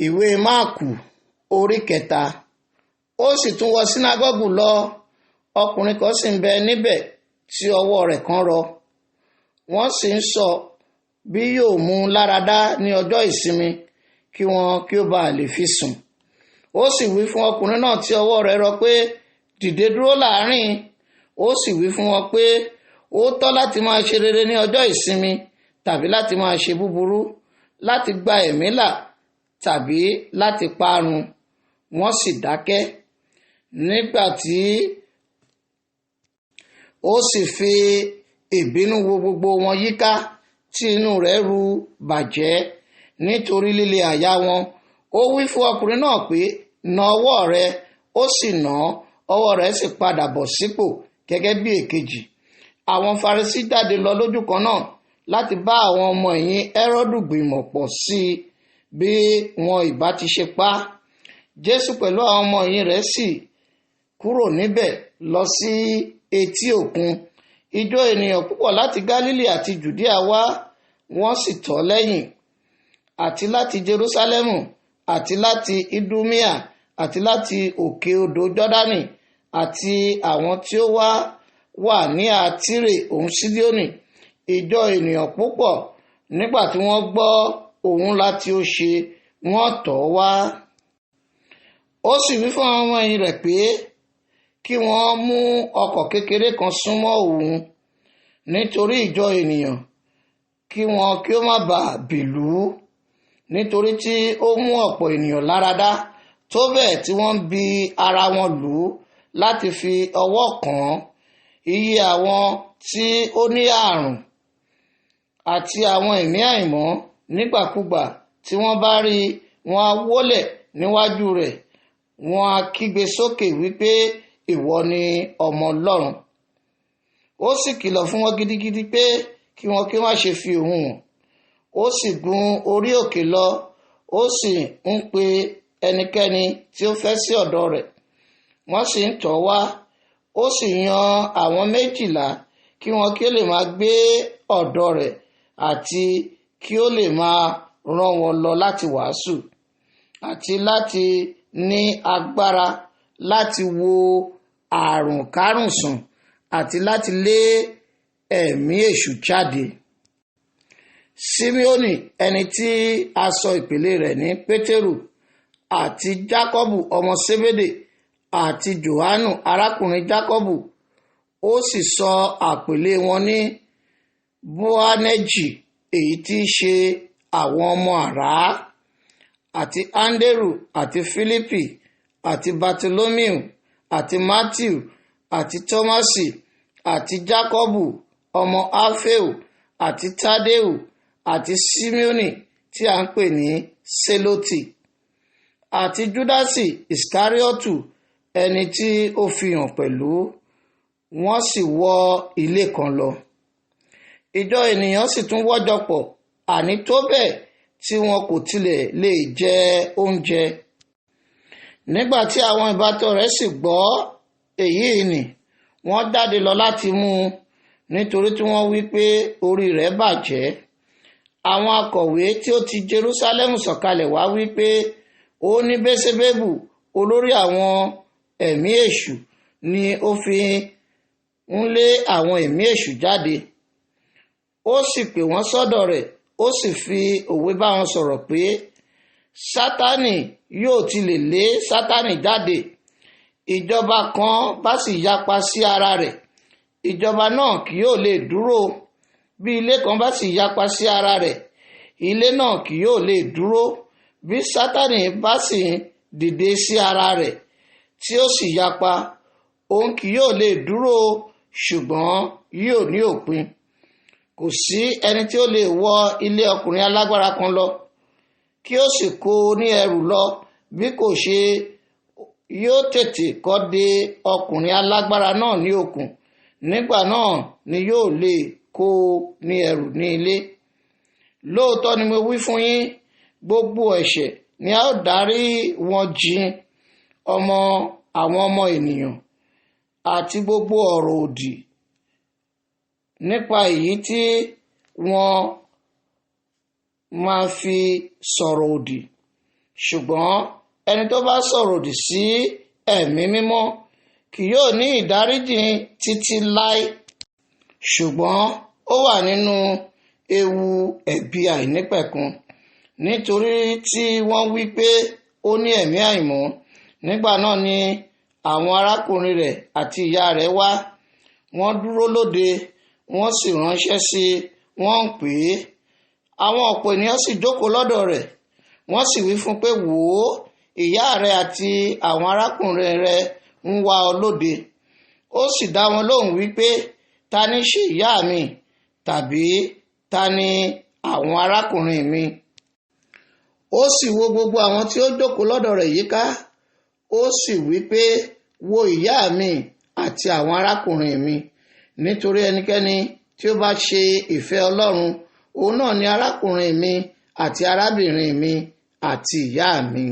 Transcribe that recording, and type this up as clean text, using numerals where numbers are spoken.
Ìwé Máàkù orí 3. Ó sì tún wọ sínágọ́gù lọ, ọkùnrin kan sì ń bẹ níbẹ̀ tí ọwọ́ rẹ̀ kan rọ. Wọ́n sì ń sọ bí yóò mú un láradá ní ọjọ́ ìsinmi kí ó bá lè fi sùn. Ó sì wí fún ọkùnrin náà tí ọwọ́ rẹ̀ rọ pé, dìde dúró láàrín. Ó sì wí fún wọn pé ó tọ́ láti máa ṣe rere ní ọjọ́ ìsinmi tàbí láti máa ṣe búburú, láti gba ẹ̀mí là tàbí láti parun. Wọ́n sì dákẹ́. Nígbà tí ó sì fi ìbínú wo gbogbo wọn yíká, tí inú rẹ̀ ru bàjẹ́ nítorí líle àyà wọn, ó wí fún ọkùnrin náà pé, na ọwọ́ rẹ. Ó sì nà án, ọwọ́ rẹ̀ sì padà bọ̀ sípò gẹ́gẹ́ bí èkejì. Àwọn Farisí jáde lọ lójú kan náà láti bá àwọn ọmọ ẹ̀yìn Hẹ́rọ́dù gbìmọ̀ pọ̀ sí i bí wọn ìbá ti ṣe pa á. Jésù pẹ̀lú àwọn ọmọ ẹ̀yìn rẹ̀ sì kúrò níbẹ̀ lọ sí etí òkun. Ìjọ ènìyàn púpọ̀ láti Gálílì àti Jùdíà wá, wọ́n sì tọ̀ ọ́ lẹ́yìn, àti láti Jerúsálẹ́mù, àti láti Idumea, àti láti òkè odò Jọ́dánì, àti àwọn tí ó wà ní Tírè òun Sídónì. Ìjọ ènìyàn púpọ̀ nígbà tí wọ́n gbọ́ ohun ńlá tí ó ṣe, wọ́n tọ̀ ọ́ wá. Ó sì wí fún àwọn ọmọ ẹ̀yìn rẹ̀ pé kí wọ́n mú ọkọ̀ kékeré kan súnmọ́ òun nítorí ìjọ ènìyàn, kí ó má bàa bìlú, nítorí tí ó mú ọ̀pọ̀ ènìyàn láradá tó bẹ́ẹ̀ tí wọ́n ń bi ara wọn lù ú láti fi ọwọ́ kàn án. Iye àwọn tí ó ní àrùn àti àwọn ẹ̀mí àìmọ́ nígbàkúgbà tí wọ́n bá rí i, wọ́n á wólẹ̀ níwájú rẹ̀, wọ́n á kígbe sókè wípé ìwọ ni ọmọ Ọlọ́run. Ó sì kìlọ̀ fún wọn gidigidi pé kí wọ́n má ṣe fi òun hàn. Ó sì gun orí òkè lọ, ó sì ń pe ẹnikẹ́ni tí ó fẹ́ sí ọ̀dọ̀ rẹ̀. Wọ́n sì ń tọ̀ ọ́ wá. Ó sì yan àwọn 12 kí ó lè máa gbé ọ̀dọ̀ rẹ̀ àti kí ó lè máa rán wọn lọ láti wàásù, àti láti ní agbára láti wo àrùn kárùn sàn, àti láti lé ẹ̀mí èṣù jáde. Símeónì, ẹni tí a sọ ìpèlé rẹ̀ ní Pétérù, àti Jákọ́bù ọmọ Sébédè, àti Jòhánù arákùnrin Jákọ́bù. Ó sì sọ àpèlé wọn ní Bóánẹ́jì, èyí tí í ṣe àwọn ọmọ àrá, àti Áńdérù, àti Fílípì, àti Bartolómíù, àti Mátíù, àti Tọ́másì, àti Jákọ́bù ọmọ Áféù, àti Tádéù, àti Símeónì tí a ń pè ní Sélótì, àti Júdásì Ìskáríọ́tù, ẹni tí ó fi hàn pẹ̀lú. Wọ́n sì wọ ilé kan lọ. Ìjọ ènìyàn sì tún wọ́jọ pọ̀, àní tó bẹ́ẹ̀ tí wọn kò tilẹ̀ lè jẹ oúnjẹ. Nígbà tí àwọn ìbátan rẹ̀ sì gbọ́ èyí nì, wọ́n jáde lọ láti mú un, nítorí tí wọ́n wí pé orí rẹ̀ bàjẹ́. Àwọn akọ̀wé tí ó ti Jerúsálẹ́mù sọ̀kalẹ̀ wá wí pé ó ní Bẹ́sẹ́bẹ́bù, olórí àwọn ẹ̀mí èṣù, ni ó fi ń lé àwọn ẹ̀mí èṣù jáde. Ó sì pè wọ́n sọ́dọ̀ rẹ̀, ó sì fi òwe bá wọn sọ̀rọ̀ pé Sátánì yóò ti lè lé Sátánì jáde. Ìjọba kan bá sì yapa sí ara rẹ̀, ìjọba náà kì yóò lè dúró. Bí ilé kan bá sì yapa sí ara rẹ̀, ilé náà kì yóò lè dúró. Bí Sátánì bá sì dìde sí ara rẹ̀ tí ó sì yapa, òun kì yóò lè dúró, ṣùgbọ́n yóò ní òpin. Kò sí ẹni tí ó lè wọ ilé ọkùnrin alágbára kan lọ kí ó sì kó ní ẹrù lọ, bí kò ṣe yóò tètè kọ́ de ọkùnrin alágbára náà ní okùn. Nígbà náà ni yóò lè kó ní ẹrù ní ilé. Lóòótọ́ ni mo wí fún yín, gbogbo ẹ̀ṣẹ̀ ni a ó dárí wọn jìn àwọn ọmọ ènìyàn, àti gbogbo ọ̀rọ̀ òdì nípa èyí tí wọ́n máa fi sọ̀rọ̀ òdì. ṣùgbọ́n ẹni tó bá sọ̀rọ̀ òdì sí ẹ̀mí mímọ́ kì yóò ní ìdáríjì títí láé, ṣùgbọ́n ó wà nínú ewu ẹ̀bi àìnípẹ̀kun, nítorí tí wọ́n wí pé ó ní ẹ̀mí àìmọ́. Nígbà náà ni àwọn arákùnrin rẹ̀ àti ìyá rẹ̀ wá, wọ́n dúró lóde, wọ́n sì ránṣẹ́ sí i, wọ́n ń pè é. Àwọn ọ̀pọ̀ ènìyàn sì jókòó lọ́dọ̀ rẹ̀, wọ́n sì wí fún un pé, wò ó, ìyá rẹ̀ àti àwọn arákùnrin rẹ̀ ń wá ọ lóde. Ó sì dá wọn lóhùn wípé, ta ní ṣe ìyá mi, tàbí ta ni àwọn arákùnrin mi? Ó sì wo gbogbo àwọn tí ó jókòó lọ́dọ̀ rẹ̀ yíká, ó sì wí pé, wo ìyá mi àti àwọn arákùnrin mi, nítorí ẹnikẹ́ni tí ó bá ṣe ìfẹ́ Ọlọ́run, òun náà ni arákùnrin mi àti arábìnrin mi àti ìyá mi.